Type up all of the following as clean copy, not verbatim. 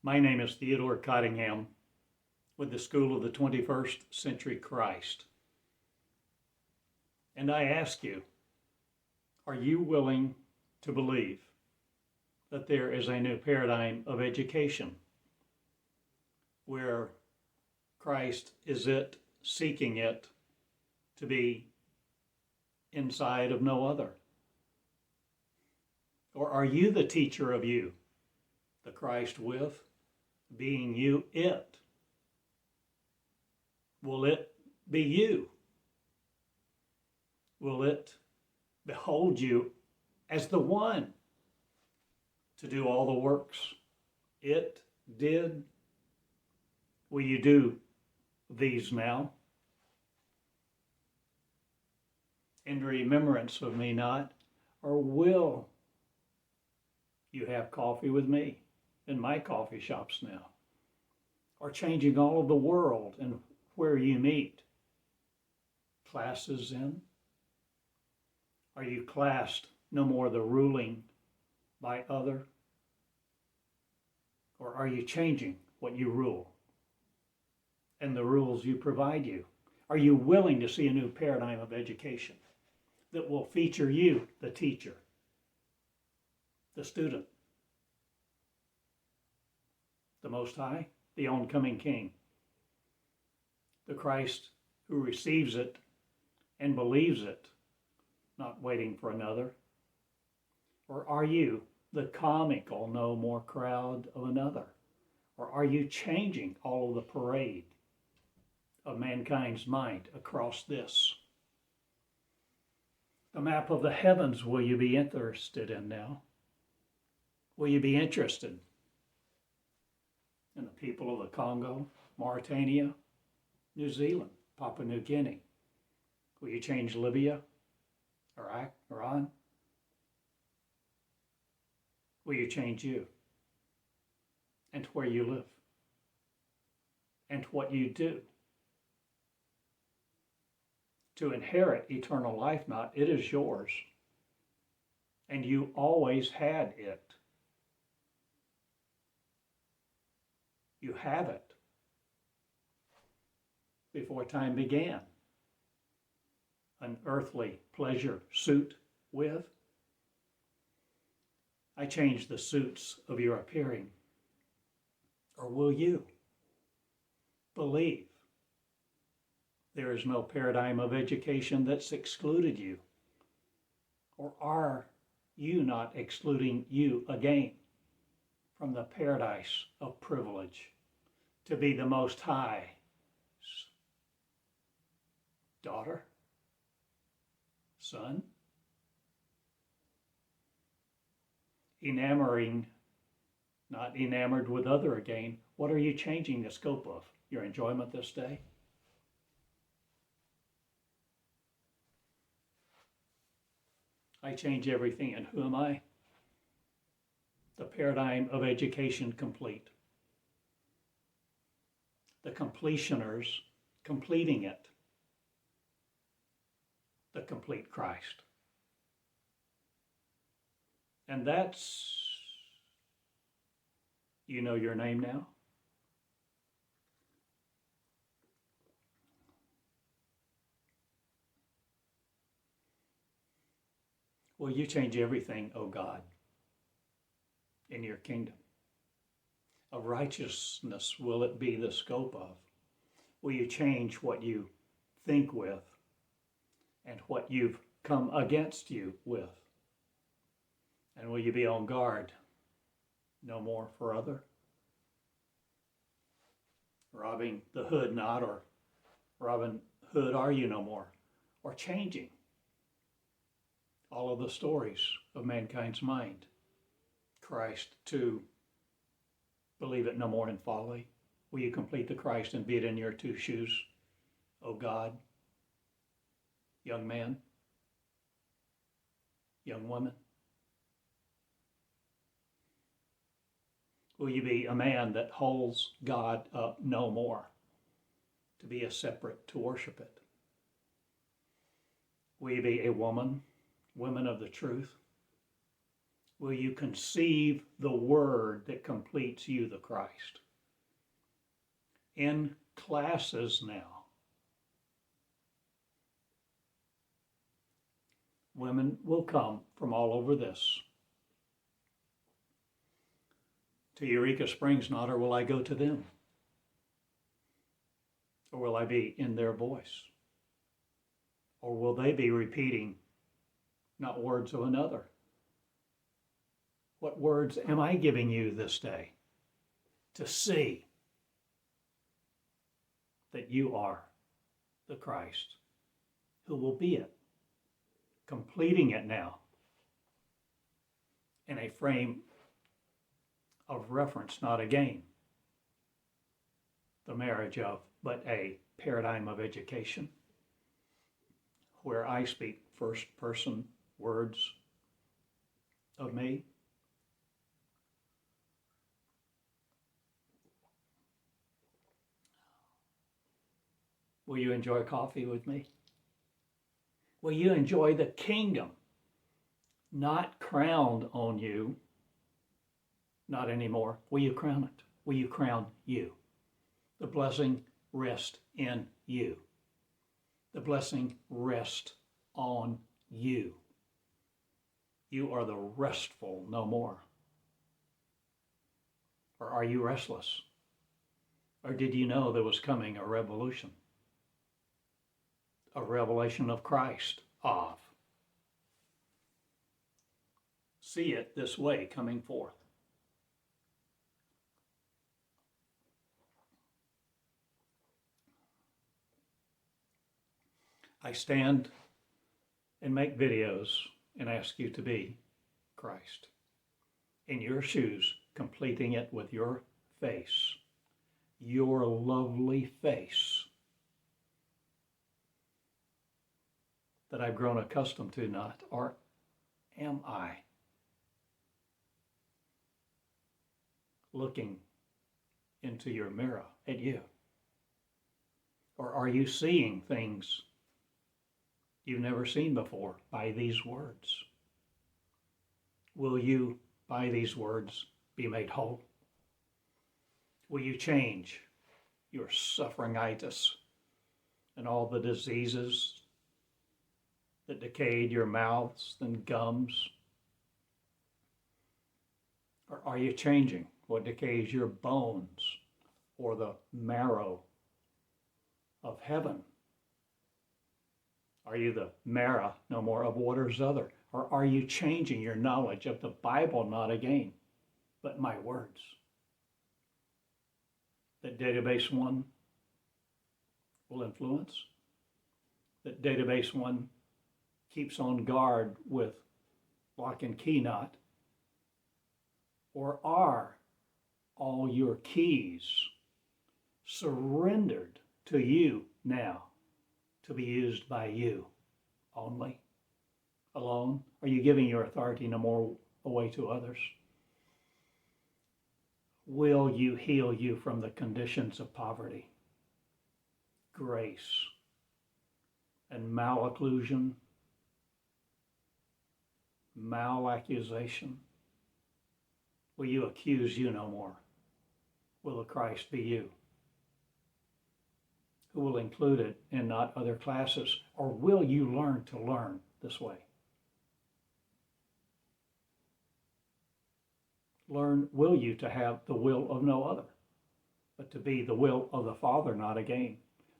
My name is Theodore Cottingham with the School of the 21st Century Christ. And I ask you, are you willing to believe that there is a new paradigm of education where Christ is it, seeking it to be inside of no other? Or are you the teacher of you, the Christ with, being you it? Will it be you? Will it behold you as the one to do all the works it did? Will you do these now? In remembrance of me not, or will you have coffee with me in my coffee shops now? Or changing all of the world and where you meet? Classes in? Are you classed no more the ruling by other? Or are you changing what you rule and the rules you provide you? Are you willing to see a new paradigm of education that will feature you, the teacher, the student, the Most High, the oncoming King, the Christ who receives it and believes it, not waiting for another? Or are you the comical no more crowd of another? Or are you changing all of the parade of mankind's mind across this? The map of the heavens will you be interested in now? Will you be interested in the people of the Congo, Mauritania, New Zealand, Papua New Guinea? Will you change Libya, Iraq, Iran? Will you change you and where you live and what you do? To inherit eternal life not, it is yours, and you always had it. You have it before time began. An earthly pleasure suit with. I change the suits of your appearing. Or will you believe there is no paradigm of education that's excluded you? Or are you not excluding you again from the paradise of privilege to be the Most High's daughter, son? Enamoring, not enamored with other again. What are you changing the scope of? Your enjoyment this day? I change everything, and who am I? The paradigm of education complete. The completioners completing it. The complete Christ. And that's, you know your name now? Will you change everything, O God, in your kingdom? Of righteousness will it be the scope of? Will you change what you think with and what you've come against you with? And will you be on guard no more for other? Robbing the hood not, or Robin Hood are you no more? Or changing all of the stories of mankind's mind, Christ to believe it no more in folly? Will you complete the Christ and be it in your two shoes, O God, young man, young woman? Will you be a man that holds God up no more, to be a separate, to worship it? Will you be a woman, women of the truth, Will you conceive the word that completes you, the Christ? In classes now, women will come from all over this to Eureka Springs, not, or will I go to them? Or will I be in their voice? Or will they be repeating not words of another? What words am I giving you this day to see that you are the Christ who will be it, completing it now in a frame of reference, not a game, the marriage of, but a paradigm of education where I speak first person words of me. Will you enjoy coffee with me? Will you enjoy the kingdom not crowned on you? Not anymore. Will you crown it? Will you crown you? The blessing rest in you. The blessing rest on you. You are the restful no more. Or are you restless? Or did you know there was coming a revolution? A revelation of Christ of. See it this way coming forth. I stand and make videos and ask you to be Christ in your shoes, completing it with your face, your lovely face that I've grown accustomed to, not, or am I looking into your mirror at you? Or are you seeing things you've never seen before by these words? Will you, by these words, be made whole? Will you change your sufferingitis and all the diseases that decayed your mouths and gums? Or are you changing what decays your bones or the marrow of heaven? Are you the marrow no more of waters other? Or are you changing your knowledge of the Bible, not a game, but my words? That database one will influence? That database one keeps on guard with lock and key knot? Or are all your keys surrendered to you now to be used by you only, alone? Are you giving your authority no more away to others? Will you heal you from the conditions of poverty, grace, and malocclusion, malaccusation? Will you accuse you no more? Will the Christ be you? Who will include it in not other classes? Or will you learn to learn this way? Will you to have the will of no other, but to be the will of the Father, not a game,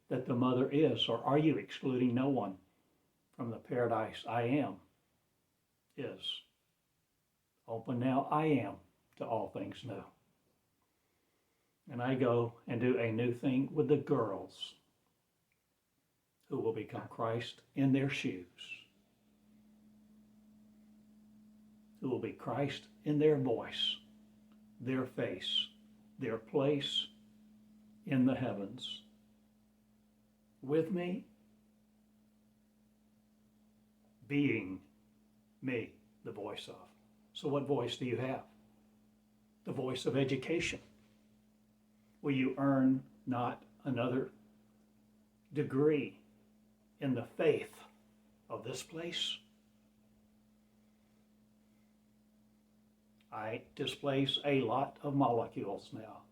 that the mother is? Or are you excluding no one from the paradise I am is? Open now, I am to all things new. And I go and do a new thing with the girls who will become Christ in their shoes, who will be Christ in their voice, their face, their place in the heavens. With me, being me, the voice of. So what voice do you have? The voice of education. Will you earn not another degree in the faith of this place? I displace a lot of molecules now.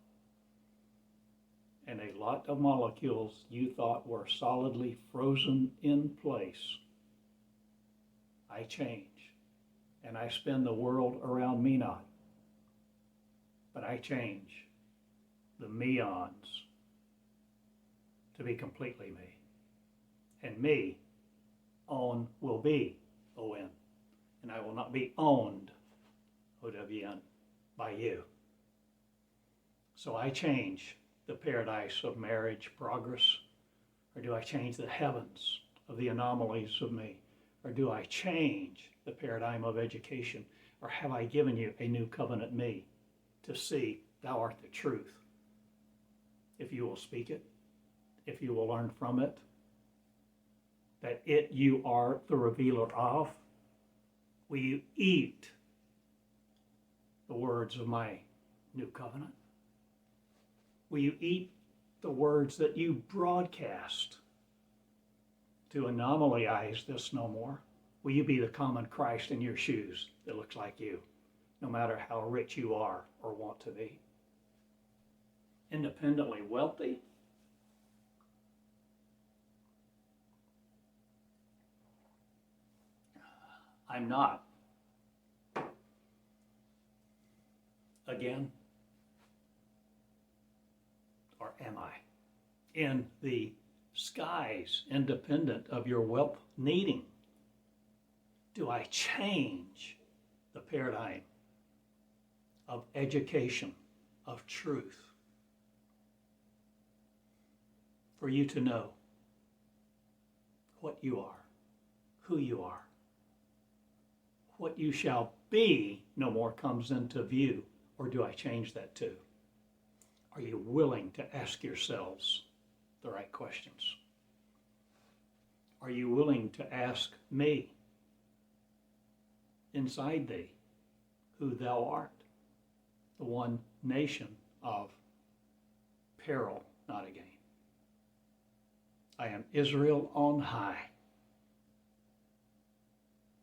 And a lot of molecules you thought were solidly frozen in place. I change, and I spin the world around me not. But I change the meons to be completely me. And me, own, will be O-N. And I will not be owned, O-W-N, by you. So I change the paradise of marriage progress, or do I change the heavens of the anomalies of me? Or do I change the paradigm of education? Or have I given you a new covenant me to see thou art the truth? If you will speak it, if you will learn from it, that it you are the revealer of, will you eat the words of my new covenant? Will you eat the words that you broadcast to anomalyize this no more? Will you be the common Christ in your shoes that looks like you, no matter how rich you are or want to be? Independently wealthy? I'm not. Again? Or am I? In the skies, independent of your wealth needing, do I change the paradigm of education, of truth, for you to know what you are, who you are, what you shall be no more comes into view, or do I change that too? Are you willing to ask yourselves the right questions? Are you willing to ask me inside thee who thou art, the one nation of peril, not a gain? I am Israel on high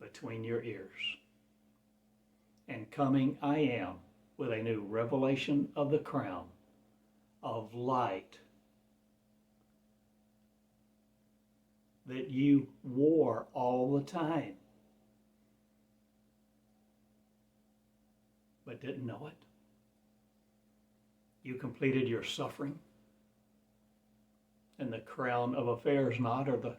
between your ears, and coming I am with a new revelation of the crown of light that you wore all the time, but didn't know it. You completed your suffering, and the crown of affairs not, or the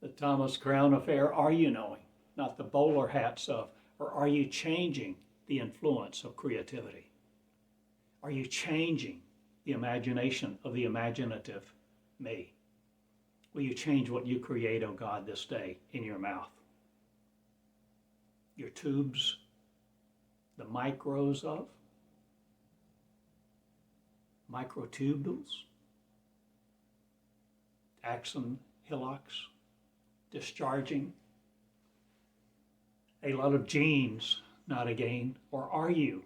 the Thomas Crown affair, are you knowing? Not the bowler hats of, or are you changing the influence of creativity? Are you changing the imagination of the imaginative me? Will you change what you create, O God, this day in your mouth? Your tubes, the micros of, microtubules, axon hillocks, discharging a lot of genes, not a gain? Or are you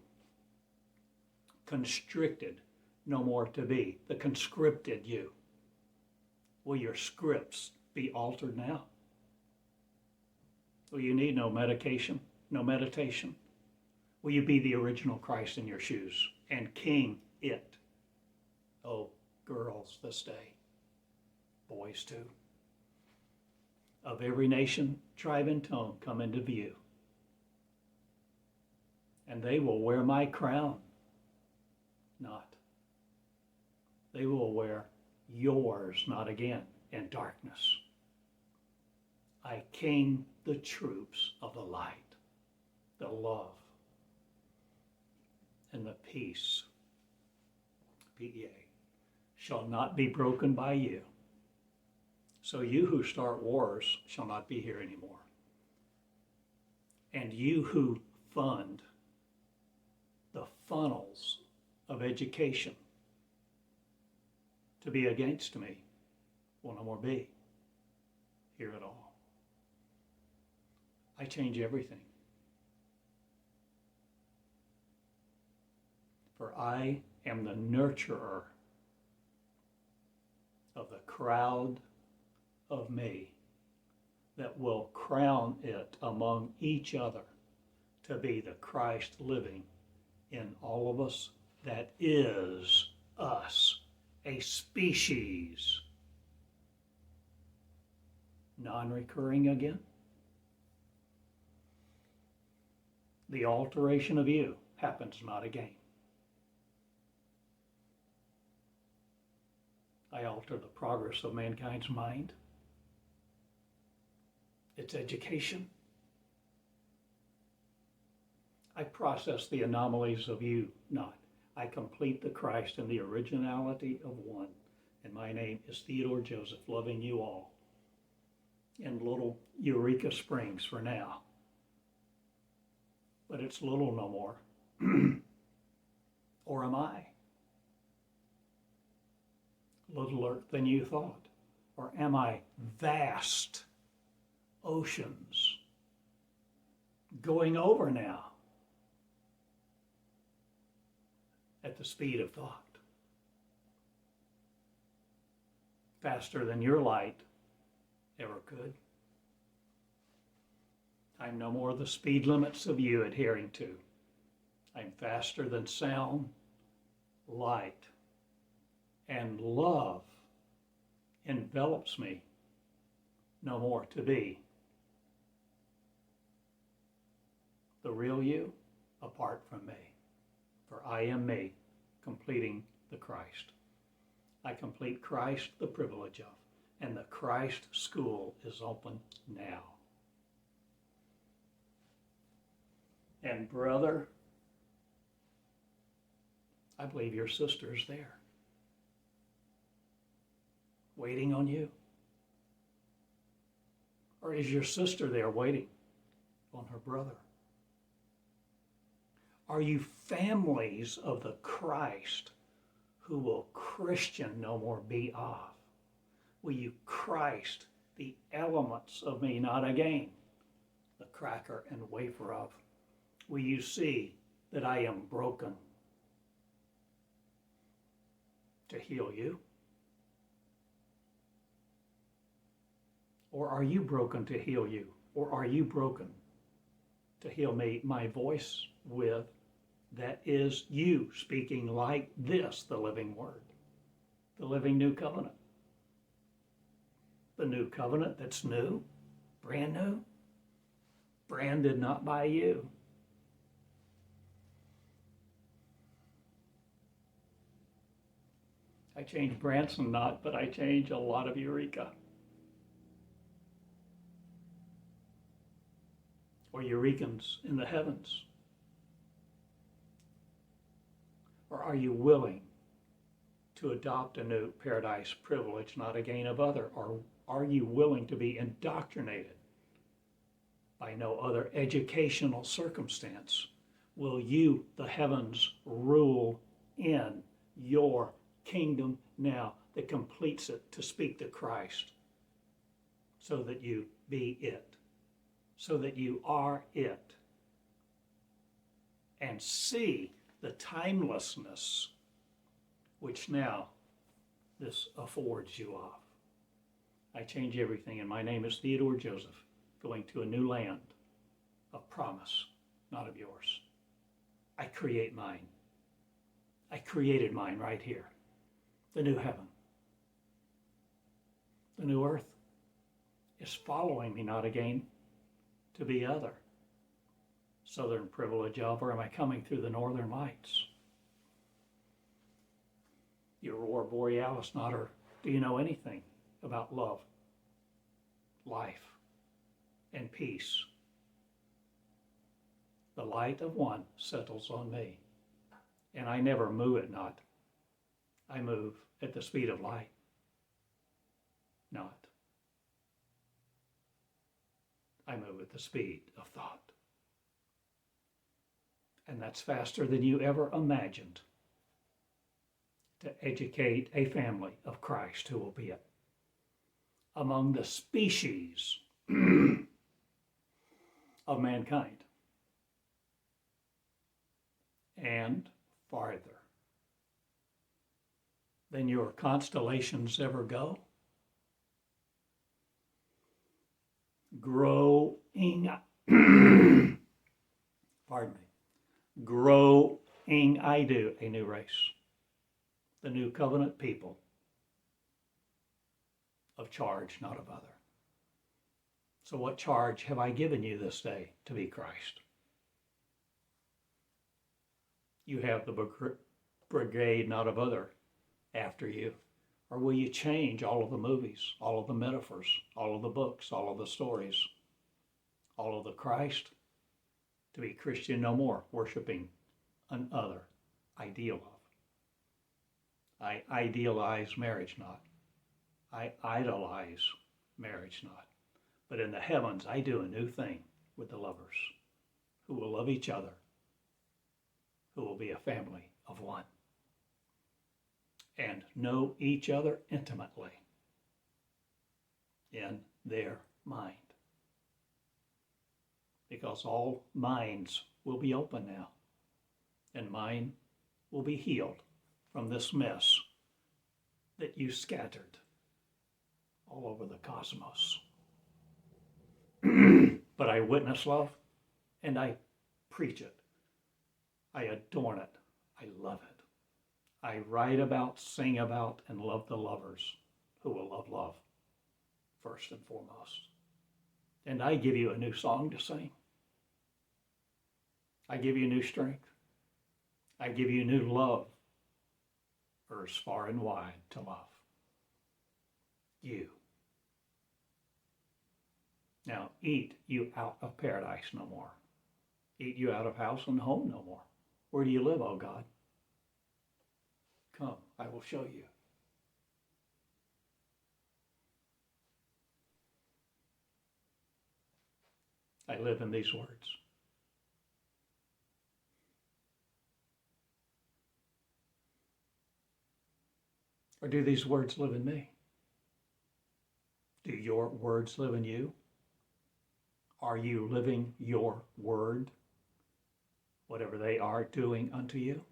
constricted, no more to be, the conscripted you? Will your scripts be altered now? Will you need no medication, no meditation? Will you be the original Christ in your shoes and king it? Oh, girls this day, boys too, of every nation, tribe, and tongue come into view. And they will wear my crown, not. They will wear yours, not again, in darkness. I king the troops of the light, the love, and the peace, P-E-A, shall not be broken by you. So you who start wars shall not be here anymore. And you who fund the funnels of education to be against me will no more be here at all. I change everything. For I am the nurturer of the crowd of me that will crown it among each other to be the Christ living in all of us that is us, a species. Non-recurring again. The alteration of you happens not again. I alter the progress of mankind's mind, its education. I process the anomalies of you not. I complete the Christ in the originality of one. And my name is Theodore Joseph, loving you all in little Eureka Springs for now. But it's little no more. Or am I? Littler than you thought? Or am I vast oceans going over now at the speed of thought? Faster than your light ever could. I'm no more the speed limits of you adhering to. I'm faster than sound, light, and love envelops me, no more to be the real you apart from me. For I am me, completing the Christ. I complete Christ, the privilege of, and the Christ school is open now. And brother, I believe your sister's there, waiting on you. Or is your sister there waiting on her brother? Are you families of the Christ who will Christian no more be of? Will you Christ the elements of me not again, the cracker and wafer of? Will you see that I am broken to heal you? Or are you broken to heal you? Or are you broken to heal me, my voice with, that is you speaking like this, the living word, the living new covenant. The new covenant that's new, brand new, branded not by you. I changed Branson not, but I changed a lot of Eureka. Or Eurekans in the heavens. Or are you willing to adopt a new paradise privilege, not a gain of other? Or are you willing to be indoctrinated by no other educational circumstance? Will you, the heavens, rule in your kingdom now that completes it to speak to Christ so that you be it, so that you are it, and see the timelessness which now this affords you of. I change everything, and my name is Theodore Joseph, going to a new land of promise, not of yours. I create mine. I created mine right here. The new heaven. The new earth is following me, not again to be other. Southern privilege of, or am I coming through the northern lights? Your aurora borealis not, or do you know anything about love, life, and peace? The light of one settles on me, and I never move it not. I move at the speed of light, not. I move at the speed of thought. And that's faster than you ever imagined to educate a family of Christ who will be it among the species of mankind and farther than your constellations ever go. Growing pardon me, growing I do a new race, the new covenant people of charge, not of other. So what charge have I given you this day to be Christ? You have the brigade, not of other, after you. Or will you change all of the movies, all of the metaphors, all of the books, all of the stories, all of the Christ to be Christian no more, worshiping another ideal of? I idealize marriage not. I idolize marriage not. But in the heavens, I do a new thing with the lovers who will love each other, who will be a family of one and know each other intimately in their mind. Because all minds will be open now, and mine will be healed from this mess that you scattered all over the cosmos. But I witness love, and I preach it. I adorn it. I love it. I write about, sing about, and love the lovers who will love love first and foremost. And I give you a new song to sing. I give you new strength. I give you new love, verse far and wide to love. You. Now eat you out of paradise no more. Eat you out of house and home no more. Where do you live, O God? Come, I will show you. I live in these words. Or do these words live in me? Do your words live in you? Are you living your word, whatever they are doing unto you?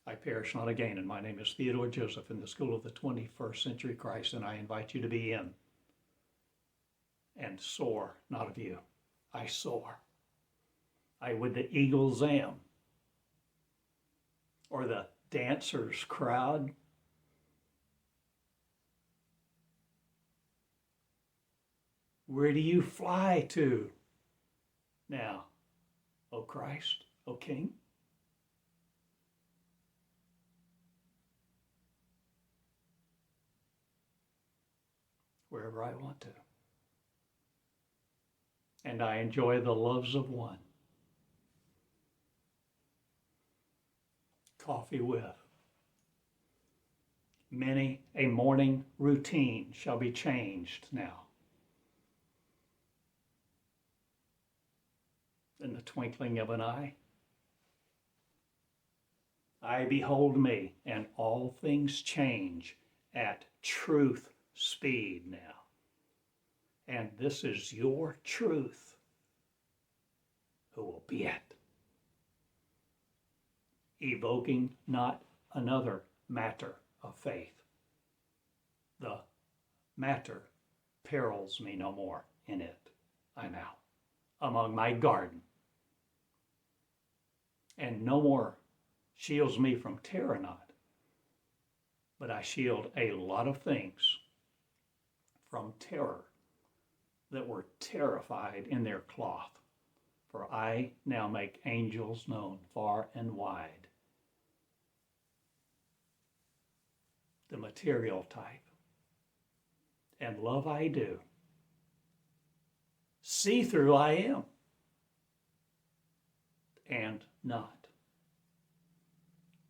I perish not again, and my name is Theodore Joseph in the school of the 21st century Christ, and I invite you to be in and soar, not of you. I soar. I with the eagles am, or the dancers crowd. Where do you fly to now, O Christ, O King? Wherever I want to. And I enjoy the loves of one. Coffee with. Many a morning routine shall be changed now. In the twinkling of an eye, I behold me, and all things change at truth speed now. And this is your truth who will be it. Evoking not another matter of faith. The matter perils me no more in it. I'm out among my garden. And no more shields me from terror not, but I shield a lot of things from terror that were terrified in their cloth. For I now make angels known far and wide. The material type. And love I do. See through I am. And not.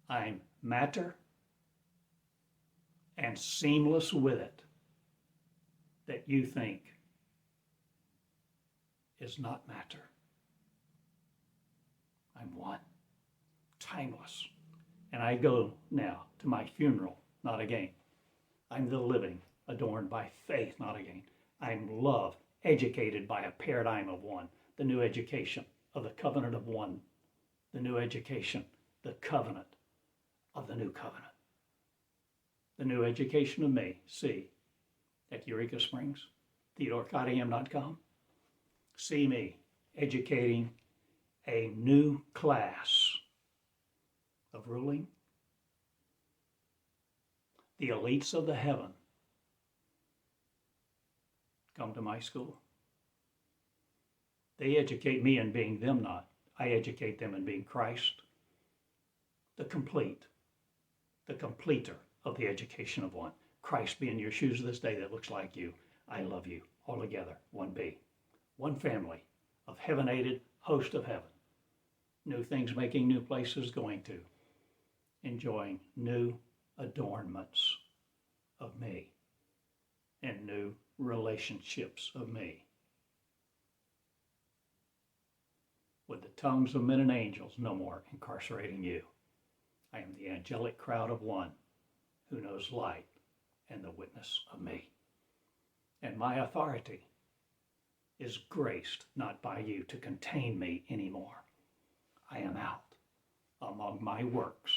I'm matter and seamless with it that you think is not matter. I'm one, timeless. And I go now to my funeral, not again. I'm the living, adorned by faith, not again. I'm love, educated by a paradigm of one, the new education of the covenant of one, the new education, the covenant of the new covenant. The new education of me, see, at Eureka Springs, TheodoreCottingham.com. See me educating a new class of ruling. The elites of the heaven come to my school. They educate me in being them not. I educate them in being Christ, the completer of the education of one. Christ be in your shoes this day that looks like you. I love you all together, one be. One family of heaven-aided host of heaven. New things making new places going to. Enjoying new adornments of me and new relationships of me. With the tongues of men and angels no more incarcerating you. I am the angelic crowd of one who knows light and the witness of me. And my authority is graced not by you to contain me anymore. I am out among my works,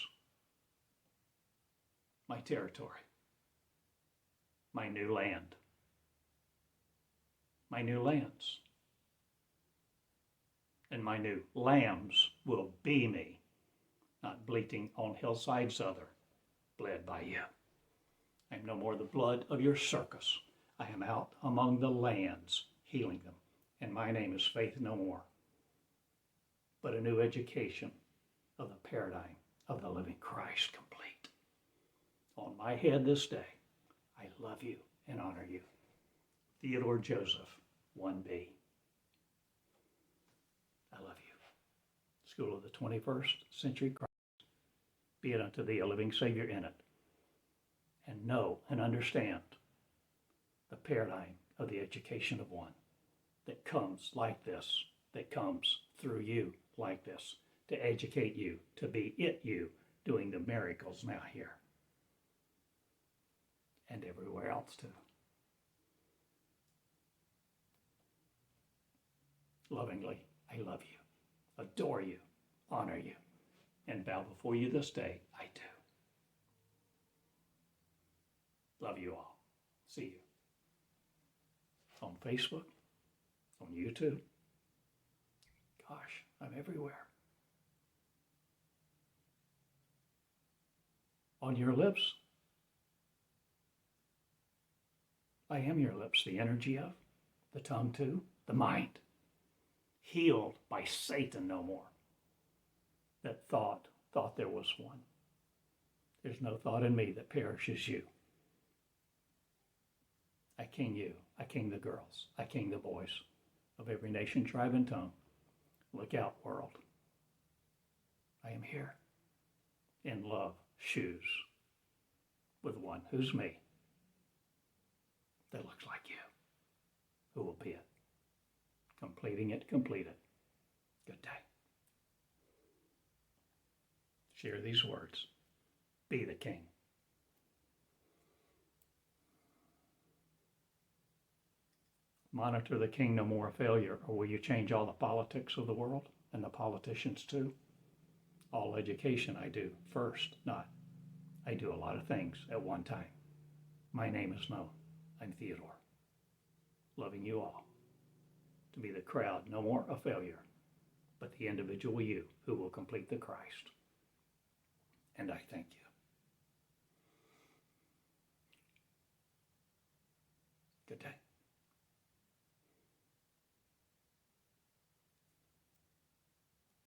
my territory, my new land, my new lands. And my new lambs will be me, not bleating on hillsides other, bled by you. I am no more the blood of your circus. I am out among the lands, healing them, and my name is faith no more, but a new education of the paradigm of the living Christ complete. On my head this day, I love you and honor you. Theodore Joseph, 1B. I love you. School of the 21st century Christ. Be it unto thee a living Savior in it. And know and understand the paradigm of the education of one that comes like this, that comes through you like this, to educate you, to be it you, doing the miracles now here. And everywhere else too. Lovingly, I love you, adore you, honor you, and bow before you this day. I do. Love you all. See you on Facebook, on YouTube. Gosh, I'm everywhere. On your lips. I am your lips, the energy of, the tongue too, the mind. Healed by Satan no more. That thought there was one. There's no thought in me that perishes you. I king you. I king the girls. I king the boys of every nation, tribe, and tongue. Look out, world. I am here in love, shoes, with one who's me, that looks like you, who will be it. Completing it, complete it. Good day. Share these words. Be the king. Monitor the king no more a failure, or will you change all the politics of the world and the politicians too? All education I do first, not. I do a lot of things at one time. My name is known. I'm Theodore. Loving you all. To be the crowd, no more a failure, but the individual you who will complete the Christ. And I thank you. Good day.